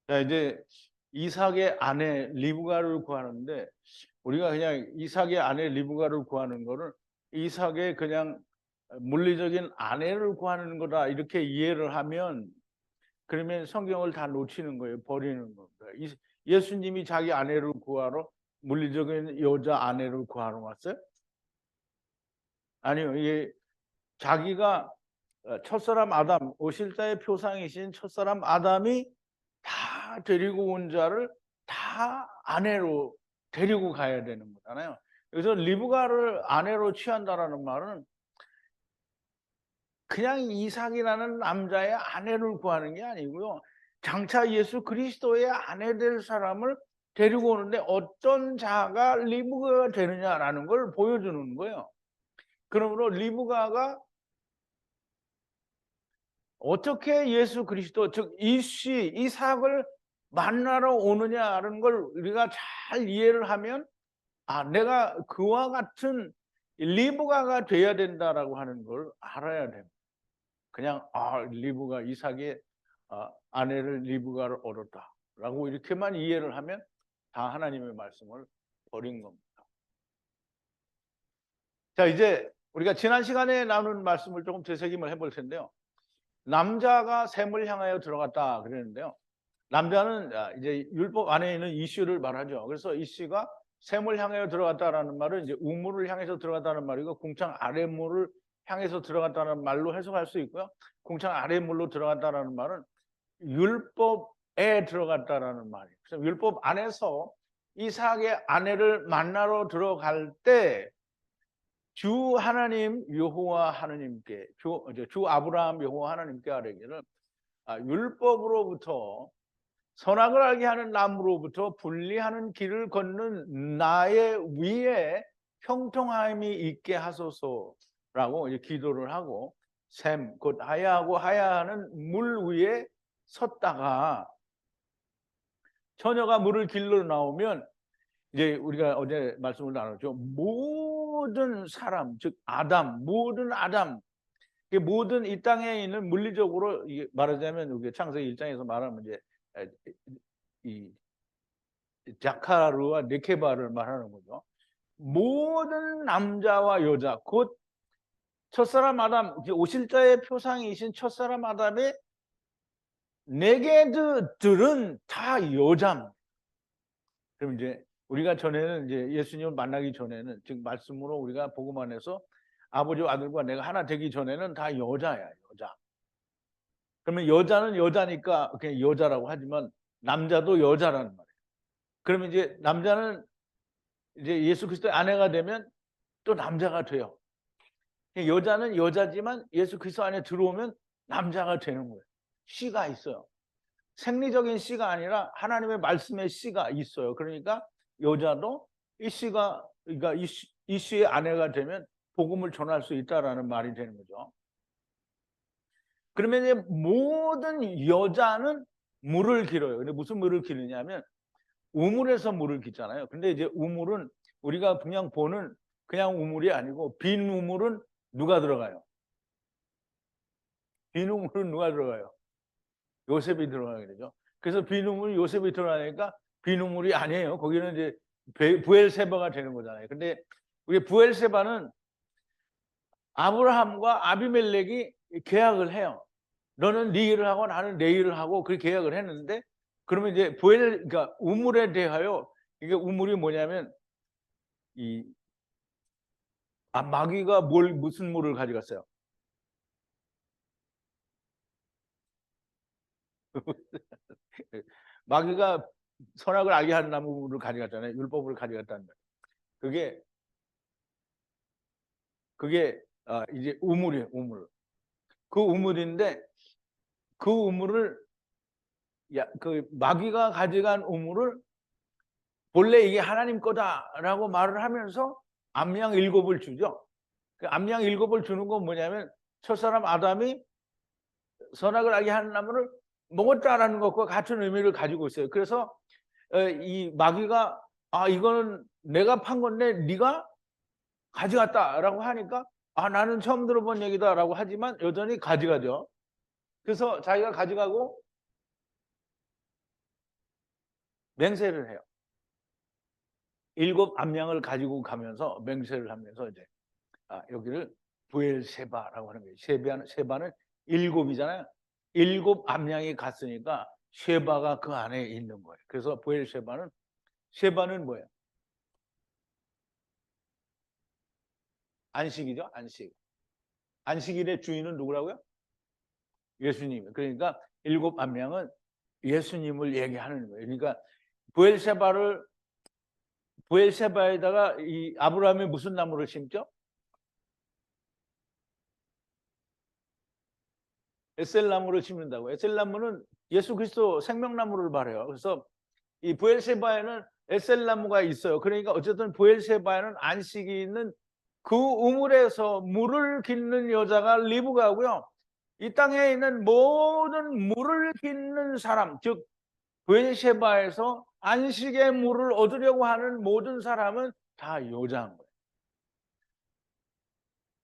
자, 이제 이삭의 아내 리브가를 구하는데, 우리가 그냥 이삭의 아내 리브가를 구하는 거를 이삭의 그냥 물리적인 아내를 구하는 거다 이렇게 이해를 하면, 그러면 성경을 다 놓치는 거예요. 버리는 겁니다. 예수님이 자기 아내를 구하러 물리적인 여자 아내를 구하러 왔어요? 아니요. 이게 자기가 첫사람 아담, 오실자의 표상이신 첫사람 아담이 다 데리고 온 자를 다 아내로 데리고 가야 되는 거잖아요. 그래서 리브가를 아내로 취한다라는 말은 그냥 이삭이라는 남자의 아내를 구하는 게 아니고요. 장차 예수 그리스도의 아내 될 사람을 데리고 오는데 어떤 자가 리브가가 되느냐라는 걸 보여주는 거예요. 그러므로 리브가가 어떻게 예수 그리스도, 즉 이삭을 만나러 오느냐는 걸 우리가 잘 이해를 하면, 내가 그와 같은 리브가가 돼야 된다라고 하는 걸 알아야 됩니다. 그냥 리브가 이삭의 아내를 리브가를 얻었다라고 이렇게만 이해를 하면 다 하나님의 말씀을 버린 겁니다. 자, 이제 우리가 지난 시간에 나눈 말씀을 조금 되새김을 해볼 텐데요. 남자가 샘을 향하여 들어갔다 그랬는데요. 남자는 이제 율법 안에 있는 이슈를 말하죠. 그래서 이씨가 샘을 향하여 들어갔다라는 말은 이제 우물을 향해서 들어갔다는 말이고, 궁창 아랫물을 향해서 들어갔다는 말로 해석할 수 있고요. 궁창 아랫물로 들어갔다라는 말은 율법에 들어갔다라는 말이에요. 그래서 율법 안에서 이삭의 아내를 만나러 들어갈 때 주 하나님 여호와 하나님께, 주 아브라함 여호와 하나님께 아뢰기를, 율법으로부터 선악을 알게 하는 나무로부터 분리하는 길을 걷는 나의 위에 형통함이 있게 하소서라고 이제 기도를 하고, 샘 곧 하야하고 하야하는 물 위에 섰다가 처녀가 물을 길러 나오면, 이제 우리가 어제 말씀을 나눴죠. 모든 사람, 즉 아담, 모든 아담, 모든 이 땅에 있는 물리적으로 말하자면 이게 창세기 1장에서 말하면 이제 이 자카르와 네케바를 말하는 거죠. 모든 남자와 여자, 곧 첫사람 아담, 오실자의 표상이신 첫사람 아담의 네게드들은 다 여자입니다. 그럼 이제 우리가 전에는 이제 예수님을 만나기 전에는, 즉 말씀으로 우리가 복음 안에서 아버지와 아들과 내가 하나 되기 전에는 다 여자야, 여자. 그러면 여자는 여자니까 그냥 여자라고 하지만 남자도 여자라는 말이에요. 그러면 이제 남자는 이제 예수 그리스도의 아내가 되면 또 남자가 돼요. 여자는 여자지만 예수 그리스도 안에 들어오면 남자가 되는 거예요. 씨가 있어요. 생리적인 씨가 아니라 하나님의 말씀의 씨가 있어요. 그러니까 여자도 이 씨가, 그러니까 이 씨의 아내가 되면 복음을 전할 수 있다라는 말이 되는 거죠. 그러면 이제 모든 여자는 물을 길어요. 근데 무슨 물을 기르냐면 우물에서 물을 깃잖아요. 근데 이제 우물은 우리가 그냥 보는 그냥 우물이 아니고, 빈 우물은 누가 들어가요? 빈 우물은 누가 들어가요? 요셉이 들어가게 되죠. 그래서 빈 우물 요셉이 들어가니까 빈 우물이 아니에요. 거기는 이제 부엘세바가 되는 거잖아요. 근데 우리 부엘세바는 아브라함과 아비멜렉이 계약을 해요. 너는 네 일을 하고 나는 내 일을 하고, 그렇게 계약을 했는데, 그러면 이제 그러니까 우물에 대하여, 이게 우물이 뭐냐면 이 마귀가 무슨 물을 가져갔어요? 마귀가 선악을 알게 하는 나무를 가져갔잖아요. 율법을 가져갔다는 거예요. 그게 이제 우물이에요, 우물. 그 우물인데, 그 우물을 그 마귀가 가져간 우물을 본래 이게 하나님 거다라고 말을 하면서 암양 7을 주죠. 그 암양 7을 주는 건 뭐냐면, 첫사람 아담이 선악을 알게 하는 나무를 먹었다라는 것과 같은 의미를 가지고 있어요. 그래서 이 마귀가 이거는 내가 판 건데 네가 가져갔다라고 하니까, 나는 처음 들어본 얘기다라고 하지만 여전히 가져가죠. 그래서 자기가 가져가고 맹세를 해요. 7 암양을 가지고 가면서 맹세를 하면서 이제 여기를 부엘세바라고 하는 거예요. 세바는 7이잖아요. 7 암양이 갔으니까 쉐바가 그 안에 있는 거예요. 그래서 쉐바는 뭐예요? 안식이죠, 안식. 안식일의 주인은 누구라고요? 예수님. 그러니까 7 암양은 예수님을 얘기하는 거예요. 그러니까 부엘세바에다가 이 아브라함이 무슨 나무를 심죠? 에셀나무를 심는다고. 에셀나무는 예수 그리스도 생명나무를 말해요. 그래서 이 부엘세바에는 에셀나무가 있어요. 그러니까 어쨌든 부엘세바에는 안식이 있는 그 우물에서 물을 깃는 여자가 리브가고요. 이 땅에 있는 모든 물을 깃는 사람, 즉 부엘세바에서 안식의 물을 얻으려고 하는 모든 사람은 다 여자인 거예요.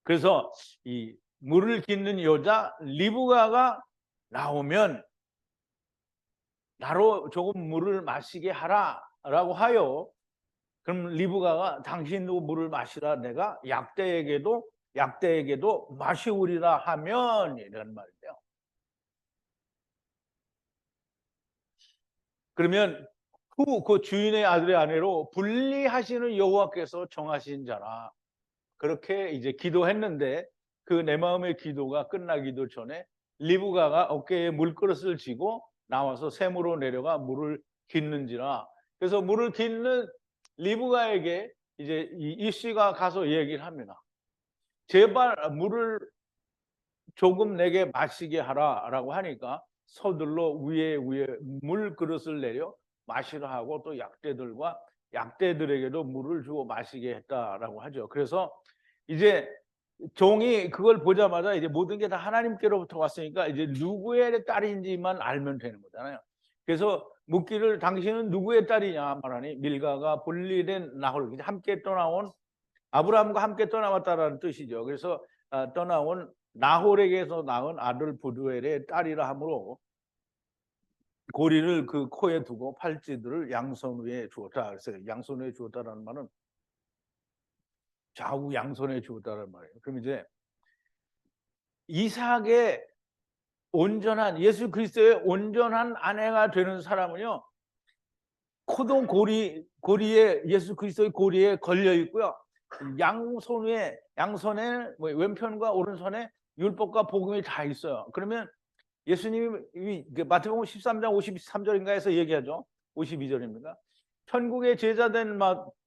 그래서 이 물을 깃는 여자 리브가가 나오면 나로 조금 물을 마시게 하라라고 하여, 그럼 리브가가 당신도 물을 마시라 내가 약대에게도 마시우리라 하면, 이런 말이에요. 그러면 그 주인의 아들의 아내로 분리하시는 여호와께서 정하신 자라, 그렇게 이제 기도했는데 그 내 마음의 기도가 끝나기도 전에 리브가가 어깨에 물그릇을 쥐고 나와서 샘으로 내려가 물을 깃는지라. 그래서 물을 깃는 리브가에게 이제 이 씨가 가서 얘기를 합니다. 제발 물을 조금 내게 마시게 하라라고 하니까 서둘러 위에 물그릇을 내려 마시라 하고 또 약대들에게도 물을 주고 마시게 했다라고 하죠. 그래서 이제 종이 그걸 보자마자 이제 모든 게 다 하나님께로부터 왔으니까 이제 누구의 딸인지만 알면 되는 거잖아요. 그래서 묻기를 당신은 누구의 딸이냐 말하니 밀가가 분리된 나홀, 함께 떠나온 아브라함과 함께 떠나왔다라는 뜻이죠. 그래서 떠나온 나홀에게서 낳은 아들 부두엘의 딸이라 하므로 고리를 그 코에 두고 팔찌들을 양손 위에 주었다. 그래서 양손 위에 주었다라는 말은 좌우 양손에 주었다는 말이에요. 그럼 이제 이삭의 온전한, 예수 그리스도의 온전한 아내가 되는 사람은요, 코도 고리에 예수 그리스도의 고리에 걸려 있고요, 양손에 왼편과 오른손에 율법과 복음이 다 있어요. 그러면 예수님이 마태복음 13장 53절인가에서 얘기하죠. 52절입니다. 천국의 제자된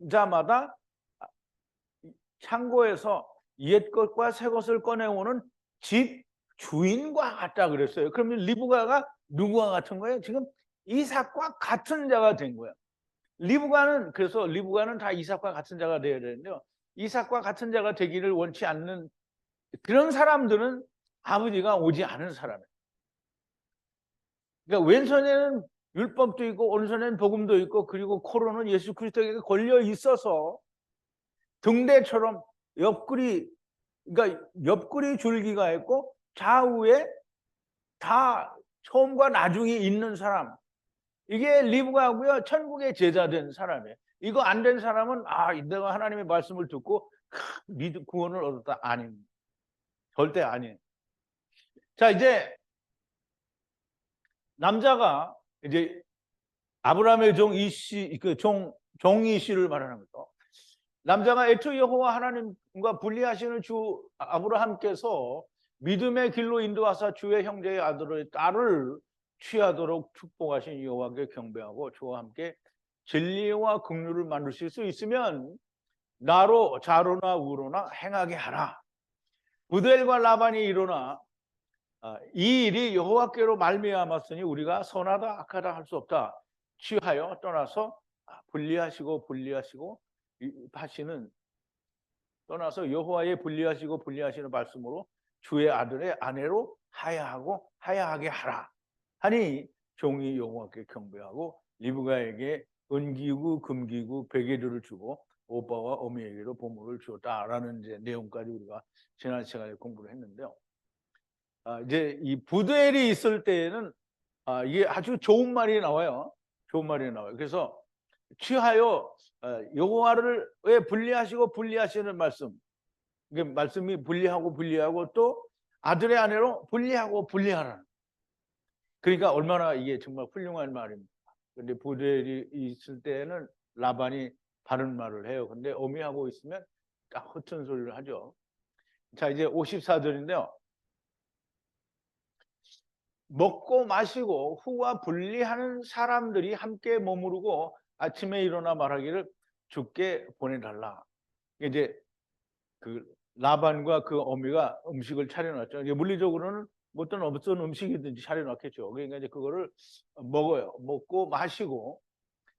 자마다 창고에서 옛 것과 새 것을 꺼내오는 집 주인과 같다 그랬어요. 그러면 리브가가 누구와 같은 거예요? 지금 이삭과 같은 자가 된 거예요. 그래서 리브가는 다 이삭과 같은 자가 되어야 되는데요, 이삭과 같은 자가 되기를 원치 않는 그런 사람들은 아버지가 오지 않은 사람이에요. 그러니까 왼손에는 율법도 있고 오른손에는 복음도 있고, 그리고 코로는 예수 그리스도에게 걸려 있어서 등대처럼 옆구리 줄기가 있고 좌우에 다 처음과 나중이 있는 사람, 이게 리브가고요. 천국의 제자된 사람이에요. 이거 안 된 사람은 내가 하나님의 말씀을 듣고 구원을 얻었다, 아닙니다. 절대 아니에요. 자, 이제 남자가 이제 아브라함의 종 이씨, 종이 씨를 말하는 거죠. 남자가 애초 여호와 하나님과 분리하시는 주 아브라함께서 믿음의 길로 인도하사 주의 형제의 아들의 딸을 취하도록 축복하신 여호와께 경배하고 주와 함께 진리와 긍휼을 만드실 수 있으면 나로 좌로나 우로나 행하게 하라. 부델과 라반이 일어나 이 일이 여호와께로 말미암았으니 우리가 선하다 악하다 할 수 없다 취하여 떠나서 분리하시고 하시는, 떠나서 여호와의 분리하시는 말씀으로 주의 아들의 아내로 하야하게 하라 하니 종이 여호와께 경배하고 리브가에게 은기구 금기구 베개들을 주고 오빠와 어미에게도 보물을 주었다라는 이제 내용까지 우리가 지난 시간에 공부를 했는데요. 이제 이 부두엘이 있을 때에는 이게 아주 좋은 말이 나와요. 좋은 말이 나와요. 그래서 취하여 여호와를 왜 분리하시고 분리하시는 말씀. 이게 말씀이 분리하고 또 아들의 아내로 분리하고 분리하라는. 그러니까 얼마나 이게 정말 훌륭한 말입니다. 근데 부두엘이 있을 때는 라반이 바른 말을 해요. 근데 어미하고 있으면 딱 허튼 소리를 하죠. 자, 이제 54절인데요. 먹고 마시고 후와 분리하는 사람들이 함께 머무르고 아침에 일어나 말하기를 주께 보내달라. 이제 그 라반과 그 어미가 음식을 차려놨죠. 이제 물리적으로는 어떤 음식이든지 차려놨겠죠. 그러니까 이제 그거를 먹어요. 먹고 마시고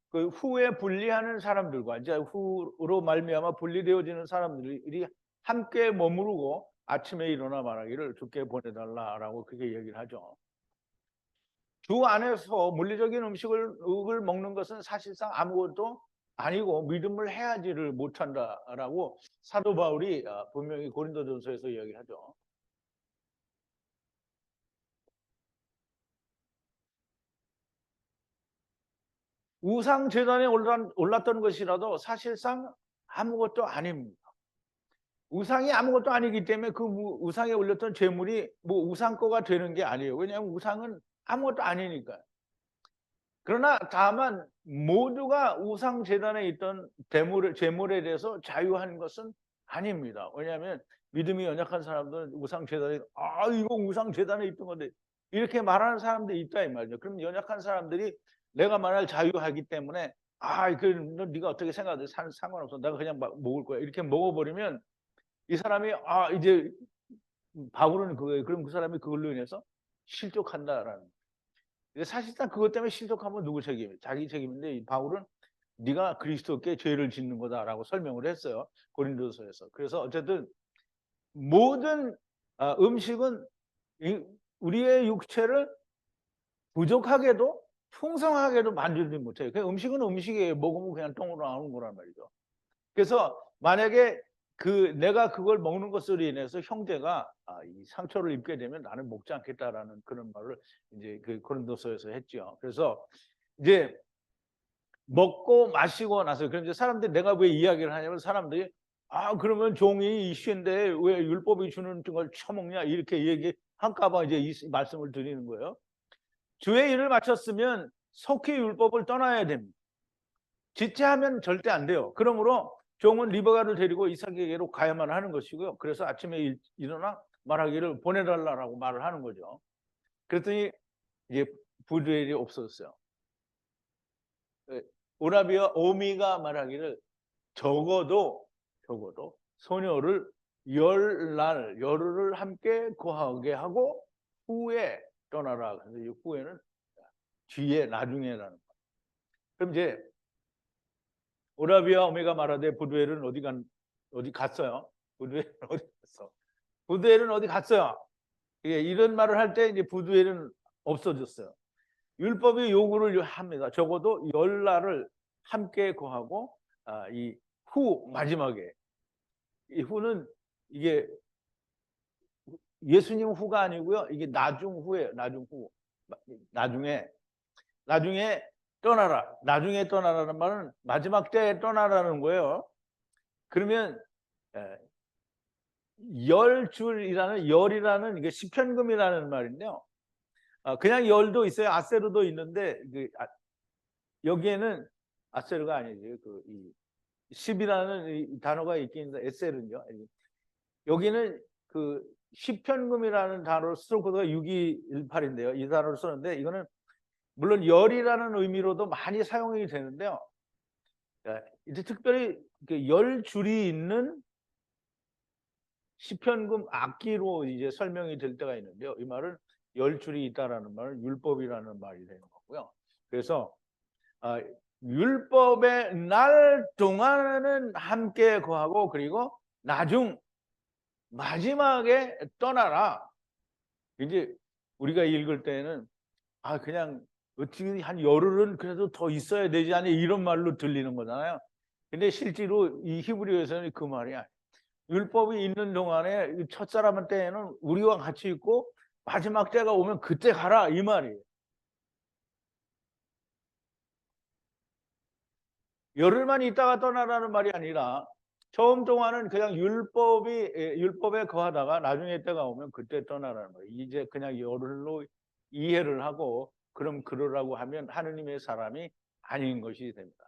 그 후에 분리하는 사람들과 이제 후로 말미암아 분리되어지는 사람들이 함께 머무르고 아침에 일어나 말하기를 주께 보내달라라고 그렇게 얘기를 하죠. 주 안에서 물리적인 음식을 먹는 것은 사실상 아무것도 아니고 믿음을 해야지를 못한다라고 사도 바울이 분명히 고린도전서에서 이야기하죠. 우상 제단에 올랐던 것이라도 사실상 아무것도 아닙니다. 우상이 아무것도 아니기 때문에 그 우상에 올렸던 제물이 뭐 우상 거가 되는 게 아니에요. 왜냐하면 우상은 아무것도 아니니까요. 그러나 다만 모두가 우상 제단에 있던 제물에 대해서 자유한 것은 아닙니다. 왜냐하면 믿음이 연약한 사람들은 우상 제단에 이거 우상 제단에 있던 건데 이렇게 말하는 사람들이 있다 이 말이죠. 그럼 연약한 사람들이 내가 말할 자유하기 때문에 네가 어떻게 생각해? 상관없어. 내가 그냥 먹을 거야. 이렇게 먹어버리면 이 사람이 이제 바울은 그거예요. 그럼 그 사람이 그걸로 인해서 실족한다라는. 사실상 그것 때문에 실족하면 누구 책임이에요? 자기 책임인데 이 바울은 네가 그리스도께 죄를 짓는 거다라고 설명을 했어요. 고린도서에서. 그래서 어쨌든 모든 음식은 우리의 육체를 부족하게도 풍성하게도 만들지 못해요. 그냥 음식은 음식이에요. 먹으면 그냥 똥으로 나오는 거란 말이죠. 그래서 만약에 내가 그걸 먹는 것으로 인해서 형제가 이 상처를 입게 되면 나는 먹지 않겠다라는 그런 말을 이제 그 고린도서에서 했죠. 그래서 이제 먹고 마시고 나서 그럼 이제 사람들이 내가 왜 이야기를 하냐면 사람들이 그러면 종이 이슈인데 왜 율법이 주는 걸 처먹냐 이렇게 얘기할까 봐 이제 이 말씀을 드리는 거예요. 주의 일을 마쳤으면 속히 율법을 떠나야 됩니다. 지체하면 절대 안 돼요. 그러므로 종은 리브가를 데리고 이삭에게로 가야만 하는 것이고요. 그래서 아침에 일어나 말하기를 보내달라고 말을 하는 거죠. 그랬더니 이제 부두엘이 없어졌어요. 오라비와 오미가 말하기를 적어도 소녀를 열흘을 함께 거하게 하고 후에 떠나라. 그래서 이 후에는 뒤에 나중에라는 거예요. 그럼 이제 오라비와 오미가 말하되 부두엘은 어디 갔어요? 부두엘은 어디 갔어? 부두엘은 어디 갔어요? 이런 말을 할 때 이제 부두엘은 없어졌어요. 율법이 요구를 합니다. 적어도 열날을 함께 거하고 이 후 마지막에 이 후는 이게 예수님 후가 아니고요. 이게 나중 후예요. 나중에 떠나라. 나중에 떠나라는 말은 마지막 때에 떠나라는 거예요. 그러면 열이라는 이게 시편금이라는 말인데요. 그냥 열도 있어요. 아세르도 있는데 여기에는 아세르가 아니지. 이 10이라는 단어가 있긴 있는데 에셀은요. 여기는 그 시편금이라는 단어를 쓰고 그가 6218인데요. 이 단어를 쓰는데 이거는 물론 열이라는 의미로도 많이 사용이 되는데요. 이제 특별히 열 줄이 있는 시편금 악기로 이제 설명이 될 때가 있는데요. 이 말은 열 줄이 있다라는 말은 율법이라는 말이 되는 거고요. 그래서 율법의 날 동안은 함께 거하고 그리고 마지막에 떠나라. 이제 우리가 읽을 때는 그냥 어떻게 한 열흘은 그래도 더 있어야 되지 않니 이런 말로 들리는 거잖아요. 근데 실제로 이 히브리어에서는 그 말이 아니에요. 율법이 있는 동안에 첫사람 때에는 우리와 같이 있고 마지막 때가 오면 그때 가라 이 말이에요. 열흘만 있다가 떠나라는 말이 아니라 처음 동안은 그냥 율법에 거하다가 나중에 때가 오면 그때 떠나라는 거예요. 이제 그냥 열흘로 이해를 하고 그럼 그러라고 하면 하느님의 사람이 아닌 것이 됩니다.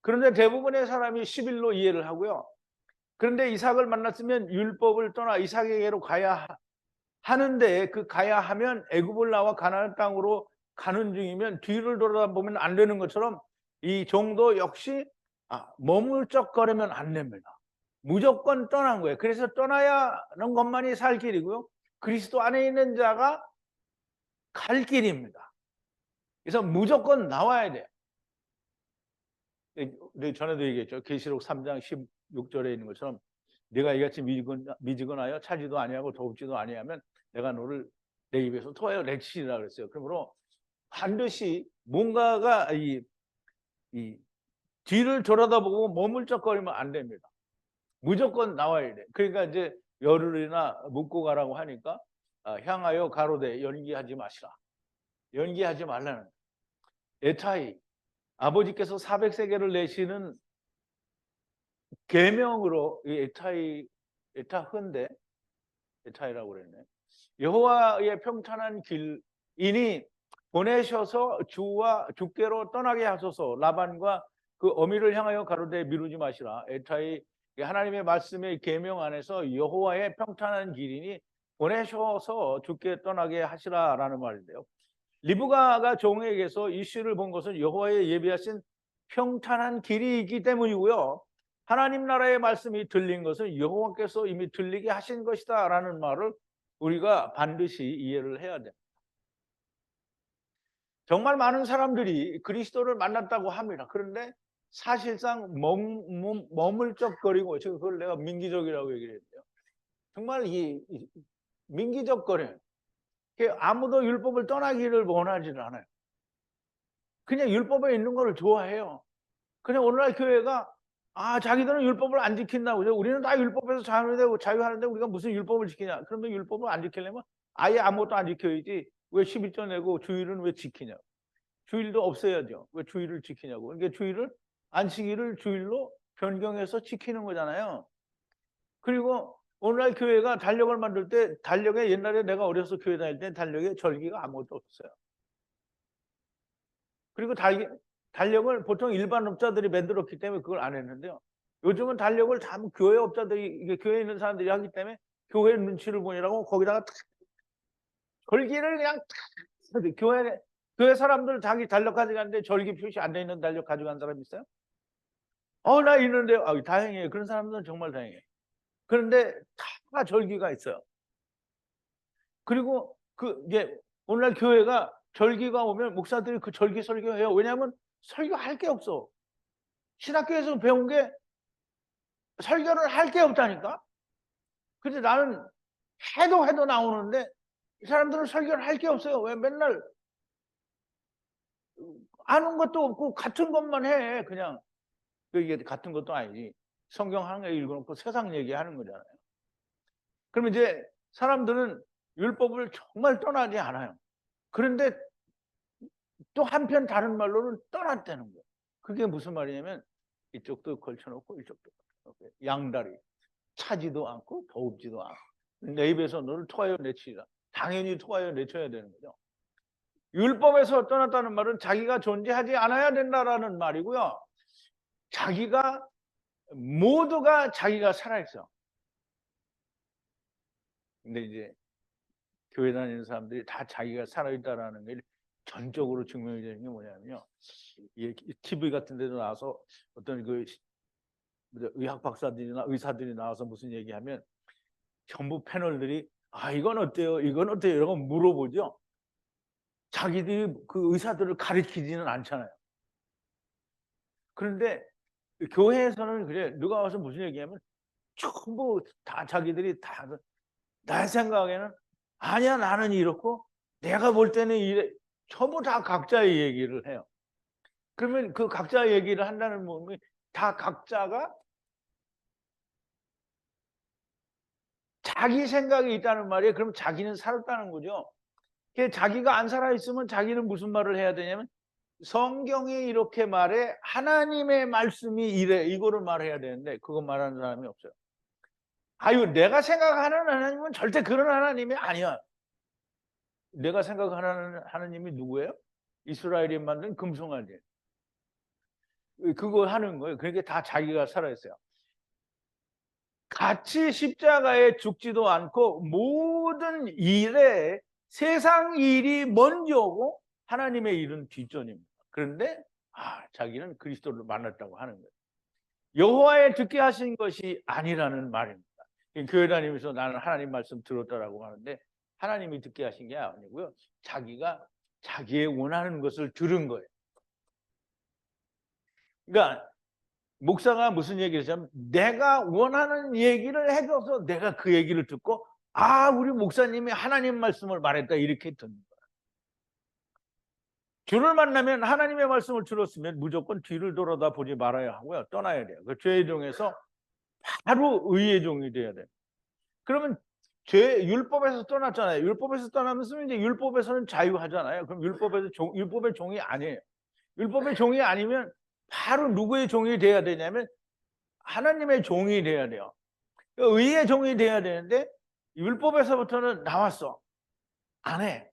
그런데 대부분의 사람이 10일로 이해를 하고요. 그런데 이삭을 만났으면 율법을 떠나 이삭에게로 가야 하는데 그 가야 하면 애굽을 나와 가나안 땅으로 가는 중이면 뒤를 돌아보면 안 되는 것처럼 이 종도 역시 머물쩍거리면 안 됩니다. 무조건 떠난 거예요. 그래서 떠나야 하는 것만이 살 길이고요. 그리스도 안에 있는 자가 갈 길입니다. 그래서 무조건 나와야 돼요. 전에도 얘기했죠. 계시록 3장 16절에 있는 것처럼 네가 이같이 미지근하여 차지도 아니하고 더웁지도 아니하면 내가 너를 내 입에서 토하여 내치리라 그랬어요. 그러므로 반드시 뭔가가 이 뒤를 돌아다보고 머물쩍거리면 안 됩니다. 무조건 나와야 돼. 그러니까 이제 열흘이나 묵고 가라고 하니까 향하여 가로되 연기하지 마시라. 연기하지 말라는 에타이 아버지께서 400세겔을 내시는 계명으로 이 에타이라고 그랬네. 여호와의 평탄한 길이니 보내셔서 주와 주께로 떠나게 하소서. 라반과 그 어미를 향하여 가로되 미루지 마시라. 에타이 하나님의 말씀의 계명 안에서 여호와의 평탄한 길이니 보내셔서 주께 떠나게 하시라라는 말인데요. 리브가가 종에게서 이 시를 본 것은 여호와의 예비하신 평탄한 길이 있기 때문이고요. 하나님 나라의 말씀이 들린 것은 여호와께서 이미 들리게 하신 것이다 라는 말을 우리가 반드시 이해를 해야 됩니다. 정말 많은 사람들이 그리스도를 만났다고 합니다. 그런데 사실상 머물쩍거리고, 그걸 내가 민기적이라고 얘기를 했는데요. 정말 민기적거려요. 아무도 율법을 떠나기를 원하지는 않아요. 그냥 율법에 있는 걸 좋아해요. 그냥 오늘날 교회가 자기들은 율법을 안 지킨다고. 우리는 다 율법에서 자유하는데 우리가 무슨 율법을 지키냐. 그러면 율법을 안 지키려면 아예 아무것도 안 지켜야지. 왜 11조 내고 주일은 왜 지키냐. 주일도 없애야죠. 왜 주일을 지키냐고. 그러니까 주일을 안식일을 주일로 변경해서 지키는 거잖아요. 그리고 오늘날 교회가 달력을 만들 때 달력에 옛날에 내가 어려서 교회 다닐 때 달력에 절기가 아무것도 없어요. 그리고 달력을 보통 일반 업자들이 만들었기 때문에 그걸 안 했는데요. 요즘은 달력을 다 교회 업자들이, 이게 교회에 있는 사람들이 하기 때문에 교회 눈치를 보느라고 거기다가 절기를 그냥 교회 사람들 자기 달력 가져갔는데 절기 표시 안 돼 있는 달력 가져간 사람 있어요? 나 있는데, 다행이에요. 그런 사람들은 정말 다행이에요. 그런데 다 절기가 있어요. 그리고 이제 오늘날 교회가 절기가 오면 목사들이 그 절기 설교해요. 왜냐하면 설교할 게 없어. 신학교에서 배운 게 설교를 할 게 없다니까. 근데 나는 해도 나오는데 이 사람들은 설교를 할 게 없어요. 왜 맨날 아는 것도 없고 같은 것만 해. 그냥 이게 같은 것도 아니지. 성경 한 개 읽어놓고 세상 얘기하는 거잖아요. 그러면 이제 사람들은 율법을 정말 떠나지 않아요. 그런데 또 한편 다른 말로는 떠났다는 거예요. 그게 무슨 말이냐면 이쪽도 걸쳐놓고 이쪽도 걸쳐놓고 양다리. 차지도 않고 더웁지도 않고 내 입에서 너를 토하여 내치리라. 당연히 토하여 내쳐야 되는 거죠. 율법에서 떠났다는 말은 자기가 존재하지 않아야 된다라는 말이고요. 모두가 자기가 살아있어. 근데 이제 교회 다니는 사람들이 다 자기가 살아있다라는 게 전적으로 증명이 되는 게 뭐냐면요. TV 같은 데도 나와서 어떤 의학 박사들이나 의사들이 나와서 무슨 얘기하면 전부 패널들이 이건 어때요? 이건 어때요? 이런 거 물어보죠. 자기들이 그 의사들을 가르치지는 않잖아요. 그런데 교회에서는 그래. 누가 와서 무슨 얘기하면 전부 다 자기들이 다 내 생각에는 아니야 나는 이렇고 내가 볼 때는 이래. 전부 다 각자의 얘기를 해요. 그러면 그 각자의 얘기를 한다는 몸이 다 각자가 자기 생각이 있다는 말이에요. 그럼 자기는 살았다는 거죠. 자기가 안 살아있으면 자기는 무슨 말을 해야 되냐면 성경이 이렇게 말해, 하나님의 말씀이 이래, 이거를 말해야 되는데 그거 말하는 사람이 없어요. 아유, 내가 생각하는 하나님은 절대 그런 하나님이 아니야. 내가 생각하는 하나님이 누구예요? 이스라엘이 만든 금송아지. 그거 하는 거예요. 그러니까 다 자기가 살아있어요. 같이 십자가에 죽지도 않고 모든 일에 세상 일이 먼저고 하나님의 일은 뒷전입니다. 그런데 자기는 그리스도를 만났다고 하는 거예요. 여호와의 듣게 하신 것이 아니라는 말입니다. 교회 다니면서 나는 하나님 말씀 들었다라고 하는데 하나님이 듣게 하신 게 아니고요. 자기가 자기의 원하는 것을 들은 거예요. 그러니까 목사가 무슨 얘기를 하냐면 내가 원하는 얘기를 해줘서 내가 그 얘기를 듣고 우리 목사님이 하나님 말씀을 말했다 이렇게 듣는 거예요. 주를 만나면 하나님의 말씀을 들었으면 무조건 뒤를 돌아다 보지 말아야 하고요. 떠나야 돼요. 그 죄의 종에서 바로 의의 종이 돼야 돼요. 그러면 율법에서 떠났잖아요. 율법에서 떠나면서 이제 율법에서는 자유하잖아요. 그럼 율법의 종이 아니에요. 율법의 종이 아니면 바로 누구의 종이 돼야 되냐면 하나님의 종이 돼야 돼요. 의의 종이 돼야 되는데 율법에서부터는 나왔어. 안 해.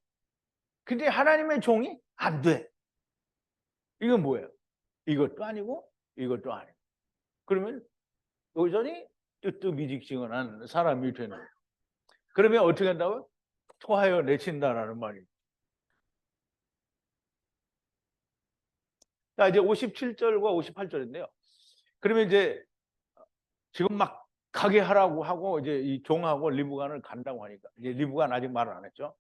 근데 하나님의 종이 안 돼. 이건 뭐예요? 이것도 아니고 이것도 아니고. 그러면 여전히 뜨뜻미직지근한 사람이 되는 거예요. 그러면 어떻게 한다고? 토하여 내친다라는 말이에요. 자, 이제 57절과 58절인데요. 그러면 이제 지금 막 가게 하라고 하고 이제 이 종하고 리브간을 간다고 하니까 이제 리브간 아직 말을 안 했죠.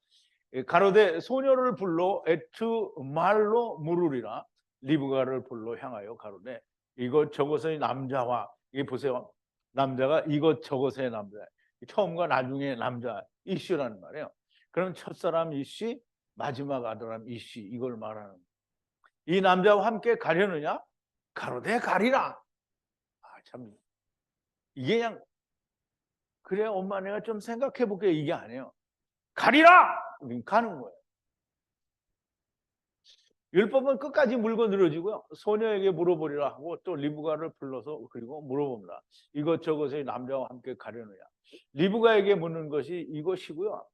가로되 소녀를 불러 에트 말로 물으리라. 리브가를 불러 향하여 가로되 이것저것의 남자와, 이게 보세요. 남자가 이것저것의 남자, 처음과 나중에 남자 이씨라는 말이에요. 그럼 첫사람 이씨, 마지막 아들람 이씨, 이걸 말하는 거예요. 이 남자와 함께 가려느냐? 가로되 가리라. 참 이게 그냥 그래 엄마 내가 좀 생각해 볼게 이게 아니에요. 가리라! 가는 거예요. 율법은 끝까지 물고 늘어지고요. 소녀에게 물어보리라 하고 또 리브가를 불러서 그리고 물어봅니다. 이것저것의 남자와 함께 가려느냐. 리브가에게 묻는 것이 이것이고요.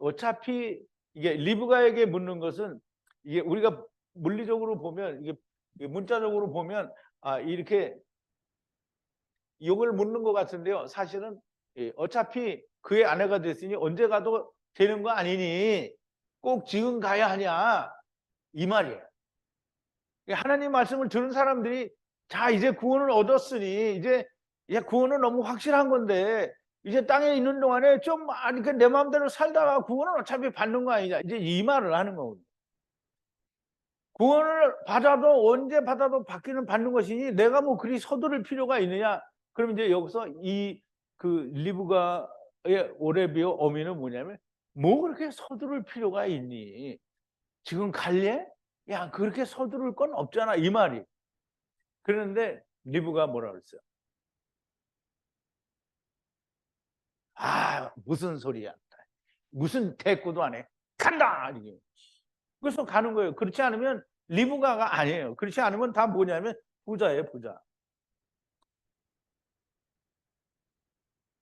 어차피 이게 리브가에게 묻는 것은 이게 우리가 물리적으로 보면 이게 문자적으로 보면 이렇게 이걸 묻는 것 같은데요. 사실은 어차피 그의 아내가 됐으니 언제 가도 되는 거 아니니 꼭 지금 가야 하냐 이 말이에요. 하나님 말씀을 들은 사람들이 자 이제 구원을 얻었으니 이제 구원은 너무 확실한 건데 이제 땅에 있는 동안에 좀 내 마음대로 살다가 구원은 어차피 받는 거 아니냐 이제 이 말을 하는 거거든요. 구원을 받아도 언제 받아도 받기는 받는 것이니 내가 뭐 그리 서두를 필요가 있느냐. 그럼 이제 여기서 그 리브가의 오레비오 어미는 뭐냐면 뭐 그렇게 서두를 필요가 있니? 지금 갈래? 야 그렇게 서두를 건 없잖아 이 말이. 그런데 리브가 뭐라 그랬어요? 무슨 소리야? 무슨 대꾸도 안 해. 간다! 이게. 그래서 가는 거예요. 그렇지 않으면 리브가가 아니에요. 그렇지 않으면 다 뭐냐면 부자예요, 부자.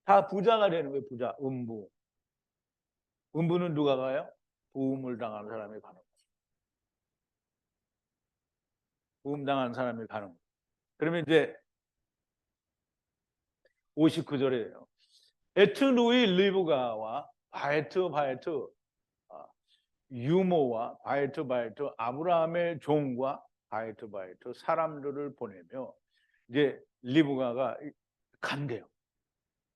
다 부자가 되는 거예요, 부자. 음부. 음부는 누가 가요? 부음을 당한 사람이 가는 거예요. 부음 당한 사람이 가는 거예요. 그러면 이제 59절이에요. 에트누이 리브가와 바에트 유모와 바에트 아브라함의 종과 바에트 사람들을 보내며 이제 리브가가 간대요.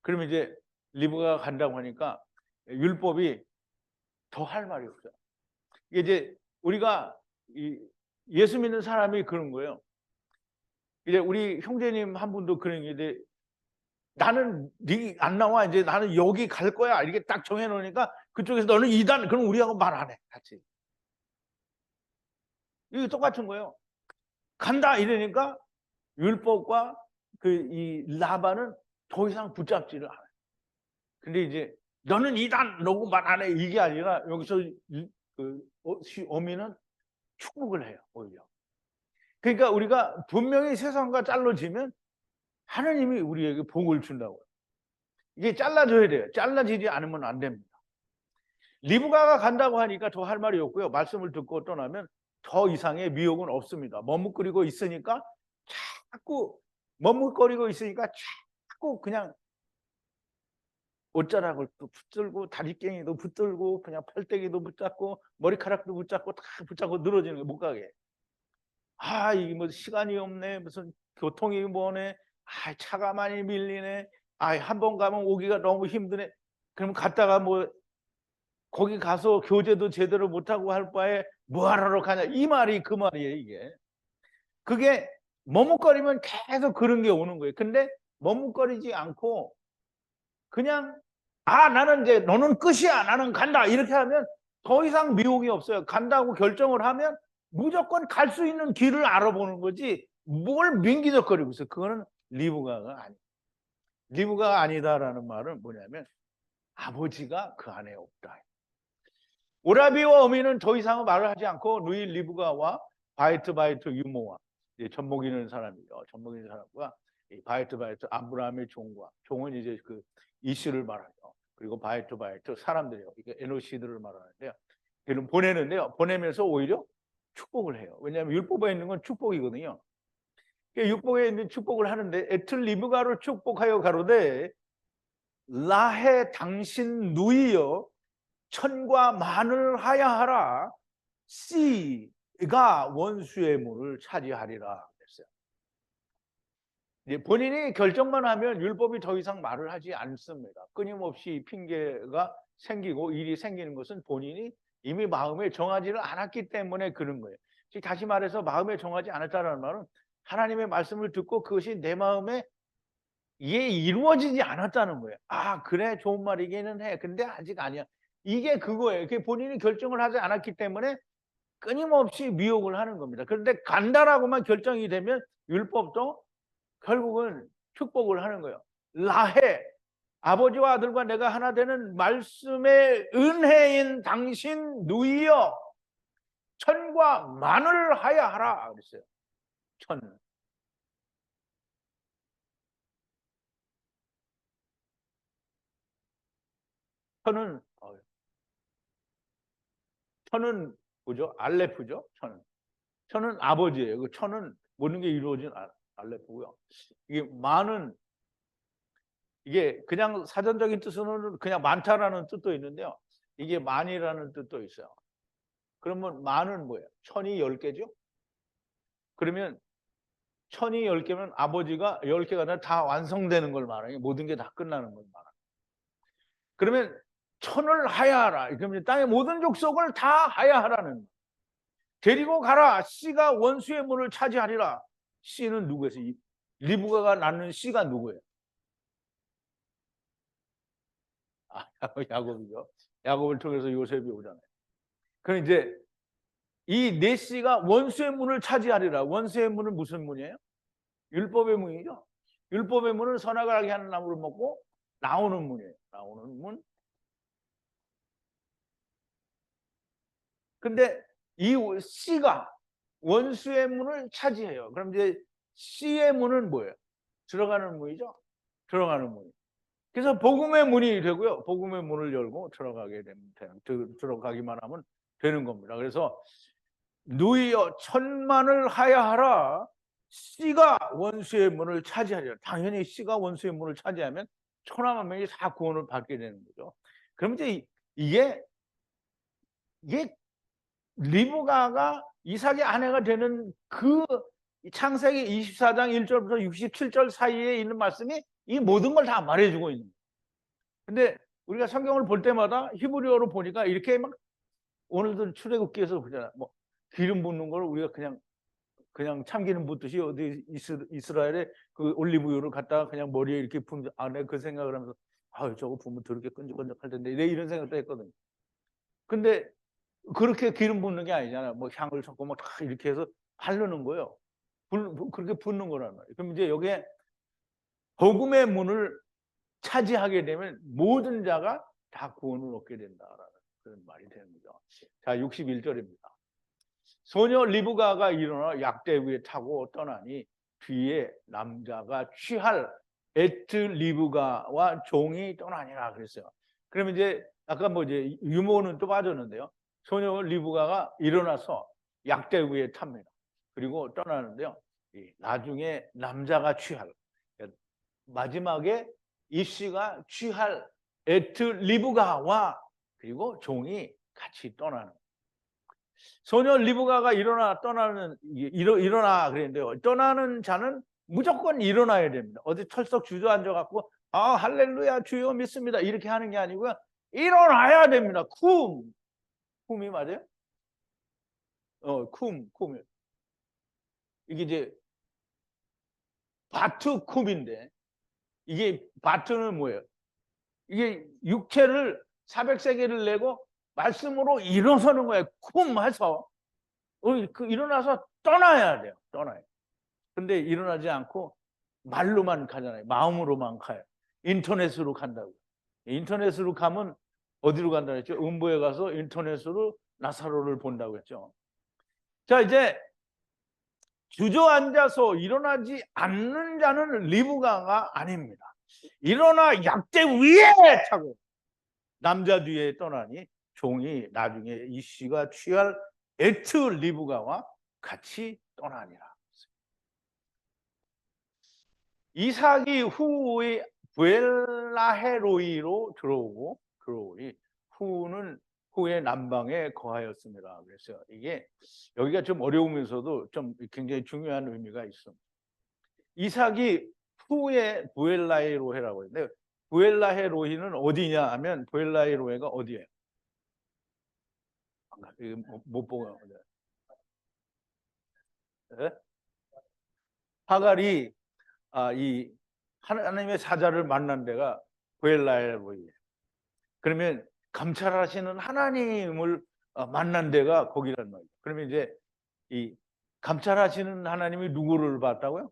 그러면 이제 리브가가 간다고 하니까 율법이 더 할 말이 없어요. 이게 이제 우리가 예수 믿는 사람이 그런 거예요. 이제 우리 형제님 한 분도 그런 게 나는 네 안 나와 이제 나는 여기 갈 거야 이렇게 딱 정해놓으니까 그쪽에서 너는 이단 그럼 우리하고 말 안 해 같이. 이게 똑같은 거예요. 간다 이러니까 율법과 이 라반은 더 이상 붙잡지를 않아요. 근데 이제 너는 이단 너고 말 안 해 이게 아니라 여기서 어미는 축복을 해요, 오히려. 그러니까 우리가 분명히 세상과 잘라지면 하나님이 우리에게 복을 준다고요. 이게 잘라져야 돼요. 잘라지지 않으면 안 됩니다. 리브가가 간다고 하니까 더 할 말이 없고요. 말씀을 듣고 떠나면 더 이상의 미혹은 없습니다. 머뭇거리고 있으니까 자꾸 그냥 옷자락을 또 붙들고 다리깽이도 붙들고 그냥 팔대기도 붙잡고 머리카락도 붙잡고 다 붙잡고 늘어지는 거예요. 못 가게. 아, 이게 뭐 시간이 없네. 무슨 교통이 뭐네. 아, 차가 많이 밀리네. 아, 한 번 가면 오기가 너무 힘드네. 그럼 갔다가 뭐 거기 가서 교제도 제대로 못하고 할 바에 뭐하러 가냐. 이 말이 그 말이에요, 이게. 그게 머뭇거리면 계속 그런 게 오는 거예요. 근데 머뭇거리지 않고 그냥 나는 이제 너는 끝이야. 나는 간다. 이렇게 하면 더 이상 미혹이 없어요. 간다고 결정을 하면 무조건 갈 수 있는 길을 알아보는 거지 뭘 민기적거리고 있어요. 그거는 리브가가 아니에요. 리브가가 아니다라는 말은 뭐냐면 아버지가 그 안에 없다. 오라비와 어미는 더 이상은 말을 하지 않고 누이 리브가와 바이트 유모와 젖먹이는 사람이죠. 젖먹이는 사람과 바이트 아브라함의 종은 이제 그 이씨를 말하죠. 그리고 바이트 사람들이요. 이게 에노시들을 말하는데요. 그를 보내는데요. 보내면서 오히려 축복을 해요. 왜냐하면 율법에 있는 건 축복이거든요. 율법에 있는 축복을 하는데 에틀 리브가를 축복하여 가로되 라해 당신 누이여 천과 만을 하야하라 씨가 원수의 문을 차지하리라 그랬어요. 본인이 결정만 하면 율법이 더 이상 말을 하지 않습니다. 끊임없이 핑계가 생기고 일이 생기는 것은 본인이 이미 마음에 정하지를 않았기 때문에 그런 거예요. 즉 다시 말해서 마음에 정하지 않았다는 말은 하나님의 말씀을 듣고 그것이 내 마음에 이루어지지 않았다는 거예요. 아, 그래, 좋은 말이기는 해. 근데 아직 아니야. 이게 그거예요. 그게 본인이 결정을 하지 않았기 때문에 끊임없이 미혹을 하는 겁니다. 그런데 간다라고만 결정이 되면 율법도 결국은 축복을 하는 거예요. 라해, 아버지와 아들과 내가 하나 되는 말씀의 은혜인 당신 누이여 천과 만을 하야하라 그랬어요. 천. 천은 뭐죠? 알레프죠. 천은 아버지예요. 그 천은 모든 게 이루어진 알레프고요. 이게 만은 이게 그냥 사전적인 뜻으로는 그냥 많다라는 뜻도 있는데요. 이게 만이라는 뜻도 있어요. 그러면 만은 뭐예요? 천이 10개죠? 그러면 천이 10개면 아버지가 10개가 아니라 다 완성되는 걸 말해요. 모든 게 다 끝나는 걸 말해요. 그러면 천을 하야하라. 그러면 땅의 모든 족속을 다 하야하라는. 데리고 가라. 씨가 원수의 문을 차지하리라. 씨는 누구예요? 리브가가 낳는 씨가 누구예요? 야곱이죠. 야곱을 통해서 요셉이 오잖아요. 그럼 이제 이 네 씨가 원수의 문을 차지하리라. 원수의 문은 무슨 문이에요? 율법의 문이죠. 율법의 문은 선악을 알게 하는 나무를 먹고 나오는 문이에요. 나오는 문. 근데 이 씨가 원수의 문을 차지해요. 그럼 이제 씨의 문은 뭐예요? 들어가는 문이죠. 들어가는 문. 그래서 복음의 문이 되고요. 복음의 문을 열고 들어가게 되면 들어가기만 하면 되는 겁니다. 그래서 누이여 천만을 하야하라. 씨가 원수의 문을 차지하리라. 당연히 씨가 원수의 문을 차지하면 천하만 명이 다 구원을 받게 되는 거죠. 그럼 이제 이게 리브가가 이삭의 아내가 되는 그 창세기 24장 1절부터 67절 사이에 있는 말씀이 이 모든 걸 다 말해주고 있는 거예요. 근데 우리가 성경을 볼 때마다 히브리어로 보니까 이렇게 막 오늘도 출애굽기에서 보잖아. 뭐 기름 붓는 걸 우리가 그냥 참기름 붓듯이 어디 이스라엘에 그 올리브유를 갖다가 그냥 머리에 이렇게 붓는 내가 그 생각을 하면서 저거 부으면 더럽게 끈적끈적할 텐데 이런 생각도 했거든요. 근데 그렇게 기름 붓는 게 아니잖아요. 뭐 향을 섞고 뭐 다 이렇게 해서 바르는 거예요. 그렇게 붓는 거란 말이에요. 그럼 이제 여기에 복음의 문을 차지하게 되면 모든 자가 다 구원을 얻게 된다라는 그런 말이 되는 거죠. 자, 61절입니다. 소녀 리브가가 일어나 약대 위에 타고 떠나니 뒤에 남자가 취할 에트 리브가와 종이 떠나니라 그랬어요. 그러면 이제 아까 뭐 이제 유모는 또 빠졌는데요. 소녀 리브가가 일어나서 약대 위에 탑니다. 그리고 떠나는데요. 나중에 남자가 취할, 마지막에 이씨가 취할 에트 리브가와 그리고 종이 같이 떠나는. 소녀 리브가가 일어나 그랬는데요. 떠나는 자는 무조건 일어나야 됩니다. 어디 털썩 주저앉아 갖고 할렐루야 주여 믿습니다 이렇게 하는 게 아니고요. 일어나야 됩니다. 쿰이 맞아요? 쿰. 이게 이제 바트 쿰인데 이게 바트는 뭐예요? 이게 육체를 400세계를 내고 말씀으로 일어서는 거예요. 쿰 해서 일어나서 떠나야 돼요. 떠나요. 근데 일어나지 않고 말로만 가잖아요. 마음으로만 가요. 인터넷으로 간다고. 인터넷으로 가면 어디로 간다고 했죠? 음부에 가서 인터넷으로 나사로를 본다고 했죠. 자, 이제 주저앉아서 일어나지 않는 자는 리브가가 아닙니다. 일어나 약대 위에 타고 남자 뒤에 떠나니 종이 나중에 이씨가 취할 에트 리브가와 같이 떠나니라. 이삭이 후에 부엘라헤로이로 들어오니 후는 후의 남방에 거하였습니다. 그래서 이게 여기가 좀 어려우면서도 좀 굉장히 중요한 의미가 있습니다. 이삭이 후에 부엘라헤로이라고 했는데 부엘라헤로이는 어디냐 하면 부엘라헤로이가 어디예요? 못 보고 네? 하갈이 이 하나님의 사자를 만난 데가 부엘라헤로이예요. 그러면 감찰하시는 하나님을 만난 데가 거기란 말이에요. 그러면 이제 이 감찰하시는 하나님이 누구를 봤다고요?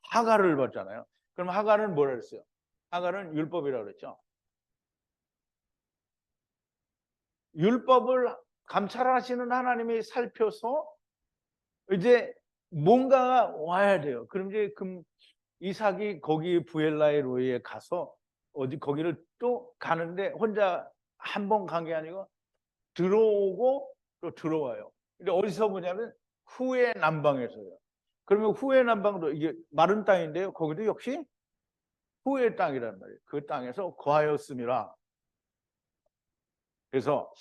하갈을 봤잖아요. 그럼 하갈은 뭐라 그랬어요? 하갈은 율법이라고 그랬죠. 율법을 감찰하시는 하나님이 살펴서 이제 뭔가가 와야 돼요. 그럼 이제 이삭이 거기 부엘라헤로이에 가서 거기를 또 가는데 혼자 한 번 간 게 아니고 들어오고 또 들어와요. 근데 어디서 보냐면 후의 남방에서요. 그러면 후의 남방도 이게 마른 땅인데요. 거기도 역시 후의 땅이란 말이에요. 그 땅에서 거하였음이라. 그래서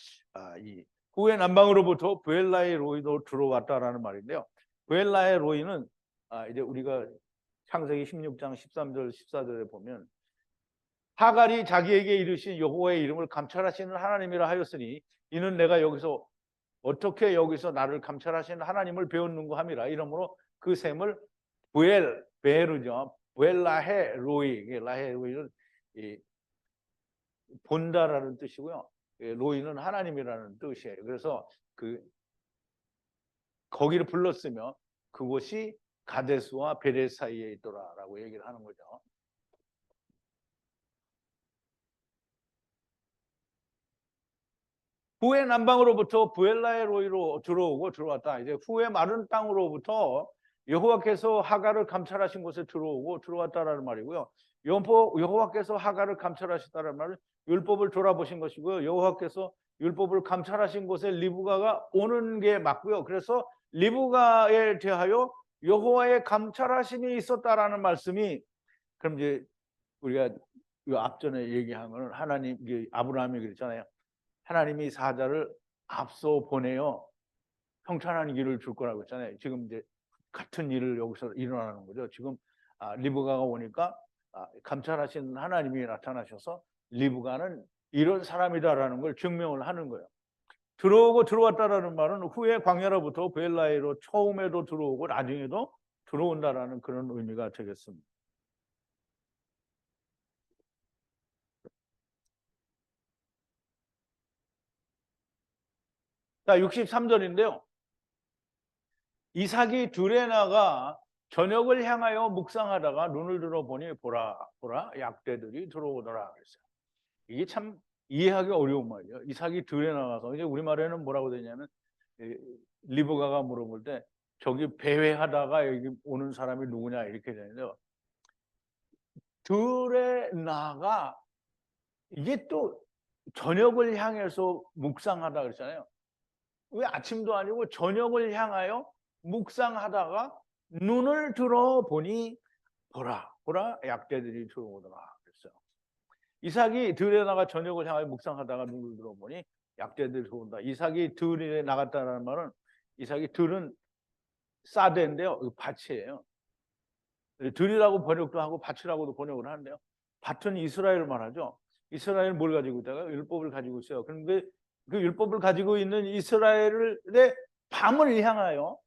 이 후의 남방으로부터 부엘라헤로이도 들어왔다라는 말인데요. 부엘라헤로이는 이제 우리가 창세기 16장 13절 14절에 보면 하갈이 자기에게 이르신 여호와의 이름을 감찰하시는 하나님이라 하였으니 이는 내가 여기서 어떻게 여기서 나를 감찰하시는 하나님을 배웠는고 함이라. 이러므로 그 셈을 베르죠. 부엘라헤로이. 라헤로이는 본다라는 뜻이고요. 로이는 하나님이라는 뜻이에요. 그래서 거기를 불렀으며 그곳이 가데스와 베레 사이에 있더라라고 얘기를 하는 거죠. 후의 남방으로부터 부엘라헤로이로 들어오고 들어왔다. 이제 후의 마른 땅으로부터 여호와께서 하갈을 감찰하신 곳에 들어오고 들어왔다라는 말이고요. 여호와께서 하갈을 감찰하셨다는 말은 율법을 돌아보신 것이고요. 여호와께서 율법을 감찰하신 곳에 리브가가 오는 게 맞고요. 그래서 리브가에 대하여 여호와의 감찰하심이 있었다라는 말씀이 그럼 이제 우리가 앞전에 얘기한 거는 하나님 아브라함이 그랬잖아요. 하나님이 사자를 앞서 보내어 평탄한 길을 줄 거라고 했잖아요. 지금 이제 같은 일을 여기서 일어나는 거죠. 지금 리브가가 오니까 감찰하신 하나님이 나타나셔서 리브가는 이런 사람이다라는 걸 증명을 하는 거예요. 들어오고 들어왔다라는 말은 후에 광야로부터 베엘라헤로 처음에도 들어오고 나중에도 들어온다라는 그런 의미가 되겠습니다. 자, 63절인데요. 이삭이 들에 나가 저녁을 향하여 묵상하다가 눈을 들어보니 보라 약대들이 들어오더라 그랬어요. 이게 참 이해하기 어려운 말이에요. 이삭이 들에 나가서 이제 우리말에는 뭐라고 되냐면 리브가가 물어볼 때 저기 배회하다가 여기 오는 사람이 누구냐 이렇게 되는데요. 들의 나가 이게 또 저녁을 향해서 묵상하다 그랬잖아요. 왜 아침도 아니고 저녁을 향하여 묵상하다가 눈을 들어보니 보라 보라 약대들이 들어오더라 그랬어요. 이삭이 들에 나가 저녁을 향하여 묵상하다가 눈을 들어보니 약대들이 들어온다. 이삭이 들에 나갔다는 말은 이삭이 들은 사대인데요. 밭이에요. 들이라고 번역도 하고 밭이라고도 번역을 하는데요. 밭은 이스라엘을 말하죠. 이스라엘은 뭘 가지고 있다가 율법을 가지고 있어요. 그런데 그 율법을 가지고 있는 이스라엘의 밤을 향하여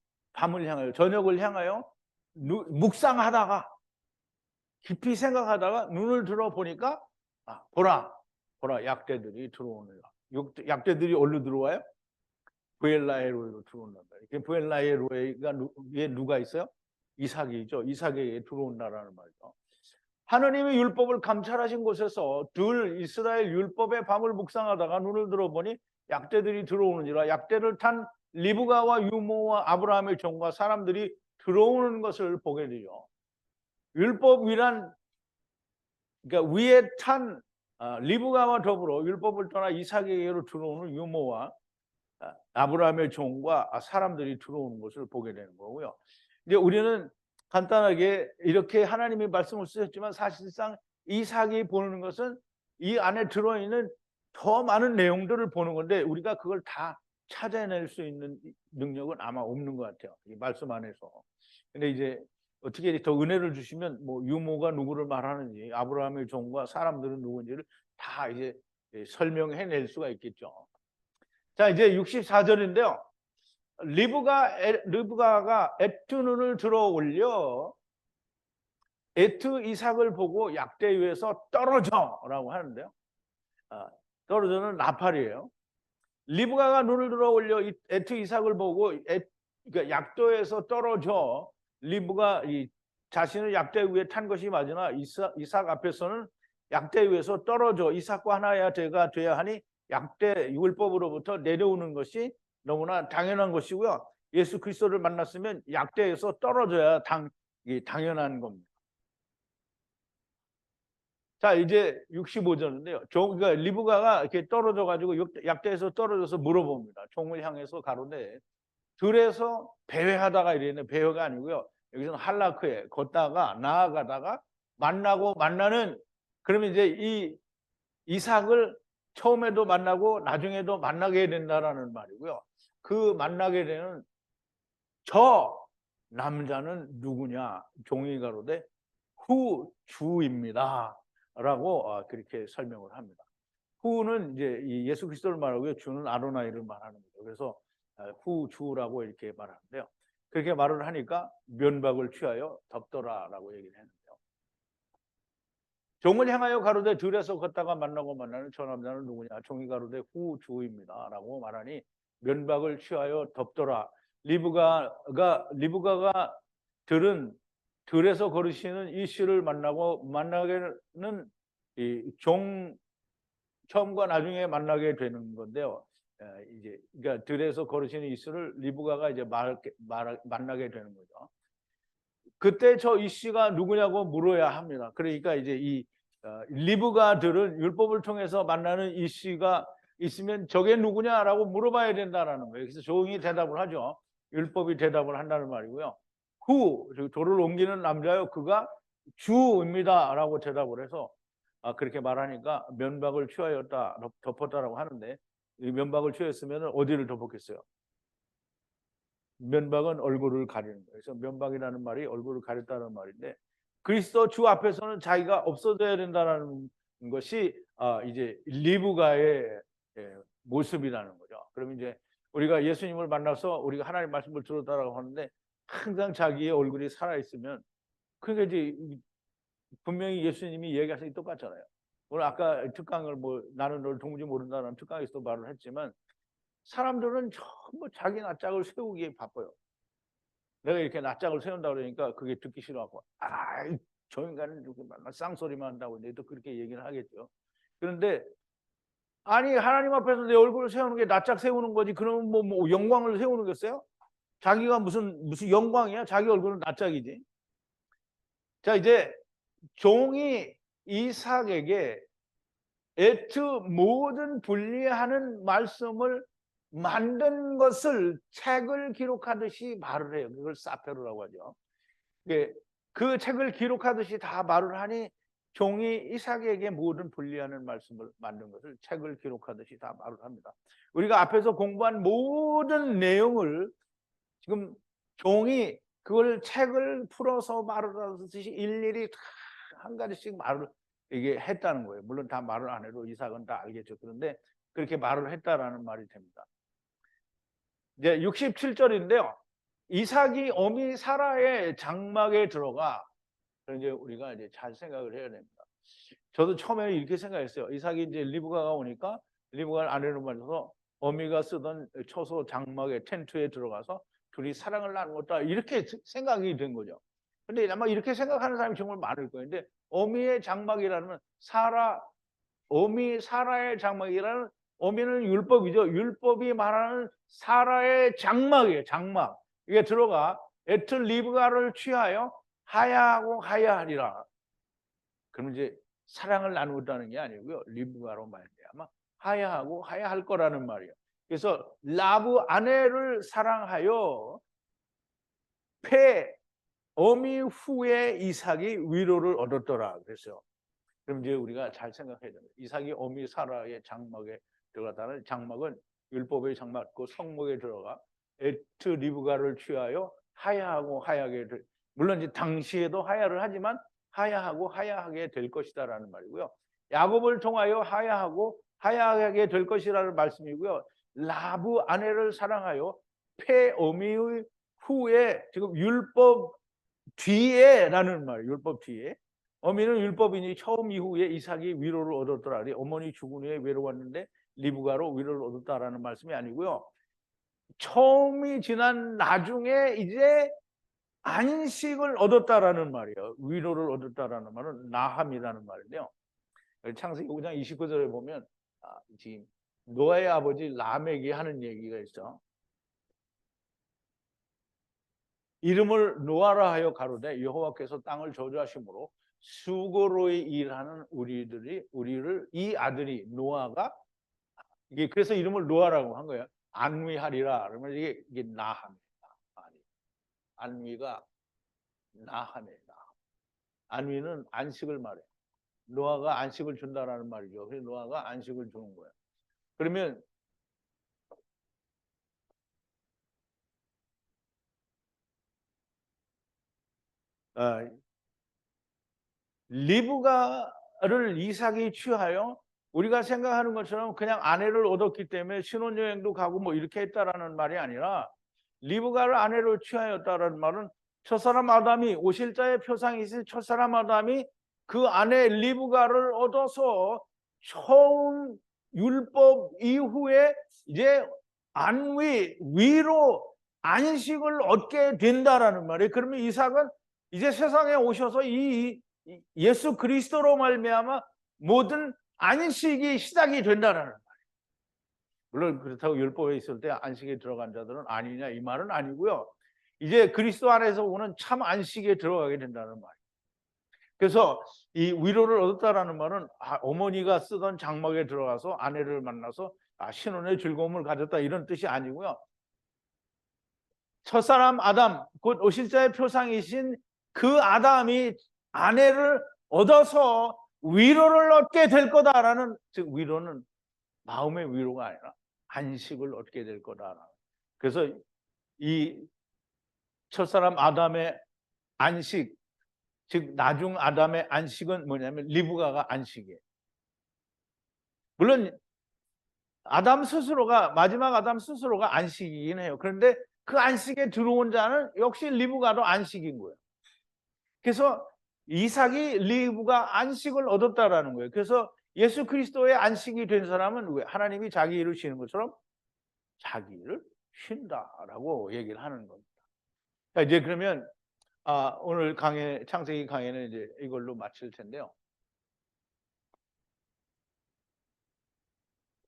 저녁을 향하여 묵상하다가 깊이 생각하다가 눈을 들어 보니까 보라 약대들이 들어오느라. 약대들이 어디로 들어와요? 브엘라헤로에로 들어온단다. 이게 브엘라헤로에가 누가 있어요? 이삭이죠. 이삭에게 들어온다라는 말이죠. 하느님의 율법을 감찰하신 곳에서 이스라엘 율법의 밤을 묵상하다가 눈을 들어보니 약대들이 들어오느니라. 약대를 탄 리브가와 유모와 아브라함의 종과 사람들이 들어오는 것을 보게 되죠. 율법 위란 그러니까 위에 탄 리브가와 더불어 율법을 떠나 이삭에게로 들어오는 유모와 아브라함의 종과 사람들이 들어오는 것을 보게 되는 거고요. 이제 우리는 간단하게 이렇게 하나님이 말씀을 쓰셨지만 사실상 이삭이 보는 것은 이 안에 들어있는 더 많은 내용들을 보는 건데 우리가 그걸 다 찾아낼 수 있는 능력은 아마 없는 것 같아요. 이 말씀 안에서. 근데 이제 어떻게 더 은혜를 주시면 뭐 유모가 누구를 말하는지 아브라함의 종과 사람들은 누군지를 다 이제 설명해낼 수가 있겠죠. 자, 이제 64절인데요. 리브가가 에트 눈을 들어 올려 에트 이삭을 보고 약대 위에서 떨어져라고 하는데요. 떨어져는 나팔이에요. 리브가가 눈을 들어 올려 에트 이삭을 보고 그러니까 약도에서 떨어져 리브가 자신을 약대 위에 탄 것이 맞으나 이삭 앞에서는 약대 위에서 떨어져 이삭과 하나야 돼야 하니 약대 율법으로부터 내려오는 것이 너무나 당연한 것이고요. 예수 그리스도를 만났으면 약대에서 떨어져야 당연한 겁니다. 자, 이제 65절인데요. 그러니까 리브가가 이렇게 떨어져 가지고 약대에서 떨어져서 물어봅니다. 종을 향해서 가로되 들에서 배회하다가 이랬는데 배회가 아니고요. 여기서는 할라크에 걷다가 나아가다가 만나는 그러면 이제 이 이삭을 처음에도 만나고 나중에도 만나게 된다라는 말이고요. 그 만나게 되는 저 남자는 누구냐? 종이 가로되 후 주입니다. 라고 그렇게 설명을 합니다. 후는 이제 예수 그리스도를 말하고요. 주는 아도나이를 말하는 거죠. 그래서 후 주라고 이렇게 말하는데요. 그렇게 말을 하니까 면박을 취하여 덮더라라고 얘기를 했는데요. 종을 향하여 가로되 들에서 걷다가 만나는 저 남자는 누구냐? 종이 가로되 후 주입니다라고 말하니 면박을 취하여 덮더라. 리브가가 들에서 걸으시는 이 씨를 만나게는 이 종 처음과 나중에 만나게 되는 건데요. 이제 그러니까 들에서 걸으시는 이 씨를 리브가가 이제 만나게 되는 거죠. 그때 저 이 씨가 누구냐고 물어야 합니다. 그러니까 이제 이 리브가들은 율법을 통해서 만나는 이 씨가 있으면 저게 누구냐라고 물어봐야 된다라는 거예요. 그래서 종이 대답을 하죠. 율법이 대답을 한다는 말이고요. 돌을 옮기는 남자요 그가 주입니다라고 대답을 해서 그렇게 말하니까 면박을 취하였다 덮었다라고 하는데 이 면박을 취했으면 어디를 덮었겠어요? 면박은 얼굴을 가리는 거예요. 그래서 면박이라는 말이 얼굴을 가렸다는 말인데 그리스도 주 앞에서는 자기가 없어져야 된다는 것이 이제 리브가의 모습이라는 거죠. 그럼 이제 우리가 예수님을 만나서 우리가 하나님 말씀을 들었다라고 하는데 항상 자기의 얼굴이 살아 있으면 그러니까 이제 분명히 예수님이 얘기하신 게 똑같잖아요. 오늘 아까 특강을 나는 널 도무지 모른다는 특강에서도 말을 했지만 사람들은 전부 자기 낯짝을 세우기에 바빠요. 내가 이렇게 낯짝을 세운다 그러니까 그게 듣기 싫어하고 저 인간은 이렇게 쌍소리만 한다고 너희도 그렇게 얘기를 하겠죠. 그런데 아니 하나님 앞에서 내 얼굴을 세우는 게 낯짝 세우는 거지. 그러면 뭐 영광을 세우는 거겠어요? 자기가 무슨 영광이야? 자기 얼굴은 낯짝이지. 자, 이제 종이 이삭에게 에트 모든 분리하는 말씀을 만든 것을 책을 기록하듯이 말을 해요. 그걸 사페르라고 하죠. 그 책을 기록하듯이 다 말을 하니 종이 이삭에게 모든 분리하는 말씀을 만든 것을 책을 기록하듯이 다 말을 합니다. 우리가 앞에서 공부한 모든 내용을 지금 종이 그걸 책을 풀어서 말을 하듯이 일일이 다 한 가지씩 말을 이게 했다는 거예요. 물론 다 말을 안 해도 이삭은 다 알겠죠. 그런데 그렇게 말을 했다라는 말이 됩니다. 이제 67절인데요. 이삭이 어미 사라의 장막에 들어가. 이제 우리가 이제 잘 생각을 해야 됩니다. 저도 처음에 이렇게 생각했어요. 이삭이 이제 리브가가 오니까 리브가를 아내로 만나서 어미가 쓰던 처소 장막에 텐트에 들어가서 둘이 사랑을 나누었다 이렇게 생각이 된 거죠. 근데 아마 이렇게 생각하는 사람이 정말 많을 거예요. 근데 어미의 장막이라는 어미 사라의 장막이라는 어미는 율법이죠. 율법이 말하는 사라의 장막이에요. 장막. 이게 들어가 에트 리브가를 취하여 하야하고 하야하리라. 그럼 이제 사랑을 나누었다는 게 아니고요. 리브가로 말미암아 하야하고 하야할 거라는 말이에요. 그래서 라브 아내를 사랑하여 어미 후에 이삭이 위로를 얻었더라 그랬어요. 그럼 이제 우리가 잘 생각해야 됩니다. 이삭이 어미 사라의 장막에 들어갔다는 장막은 율법의 장막, 그 성목에 들어가 에트 리브가를 취하여 하야하고 하야하게 물론 이제 당시에도 하야를 하지만 하야하고 하야하게 될 것이다라는 말이고요. 야곱을 통하여 하야하고 하야하게 될 것이라는 말씀이고요. 라브 아내를 사랑하여 어미의 후에 지금 율법 뒤에라는 말, 율법 뒤에. 어미는 율법이니 처음 이후에 이삭이 위로를 얻었더라. 어머니 죽은 후에 외로웠는데 리브가로 위로를 얻었다라는 말씀이 아니고요. 처음이 지난 나중에 이제 안식을 얻었다라는 말이에요. 위로를 얻었다라는 말은 나함이라는 말인데요. 창세기 5장 29절에 보면 지금 노아의 아버지 라멕이 하는 얘기가 있어. 이름을 노아라 하여 가로되 여호와께서 땅을 저주하심으로 수고로 일하는 우리를 이 아들이 노아가 이게 그래서 이름을 노아라고 한 거예요. 안위하리라. 그러면 이게 나함이다. 안위가 나함이다. 안위는 안식을 말해. 노아가 안식을 준다라는 말이죠. 그래서 노아가 안식을 주는 거예요. 그러면 리브가를 이삭이 취하여 우리가 생각하는 것처럼 그냥 아내를 얻었기 때문에 신혼여행도 가고 뭐 이렇게 했다라는 말이 아니라 리브가를 아내로 취하였다라는 말은 첫사람 아담이 오실자의 표상이신 첫사람 아담이 그 아내 리브가를 얻어서 처음 율법 이후에 이제 위로 안식을 얻게 된다라는 말이에요. 그러면 이삭은 이제 세상에 오셔서 이 예수 그리스도로 말미암아 모든 안식이 시작이 된다는 말이에요. 물론 그렇다고 율법에 있을 때 안식에 들어간 자들은 아니냐 이 말은 아니고요. 이제 그리스도 안에서 오는 참 안식에 들어가게 된다는 말이에요. 그래서 이 위로를 얻었다라는 말은 어머니가 쓰던 장막에 들어가서 아내를 만나서 신혼의 즐거움을 가졌다 이런 뜻이 아니고요. 첫사람 아담 곧 오실자의 표상이신 그 아담이 아내를 얻어서 위로를 얻게 될 거다라는, 즉 위로는 마음의 위로가 아니라 안식을 얻게 될 거다. 그래서 이 첫사람 아담의 안식, 즉 나중 아담의 안식은 뭐냐면 리브가가 안식이에요. 물론 마지막 아담 스스로가 안식이긴 해요. 그런데 그 안식에 들어온 자는 역시 리브가도 안식인 거예요. 그래서 이삭이 리브가 안식을 얻었다라는 거예요. 그래서 예수 그리스도의 안식이 된 사람은 왜? 하나님이 자기 일을 쉬는 것처럼 자기 일을 쉰다라고 얘기를 하는 겁니다. 자, 이제 그러면 오늘 창세기 강의는 이제 이걸로 마칠 텐데요.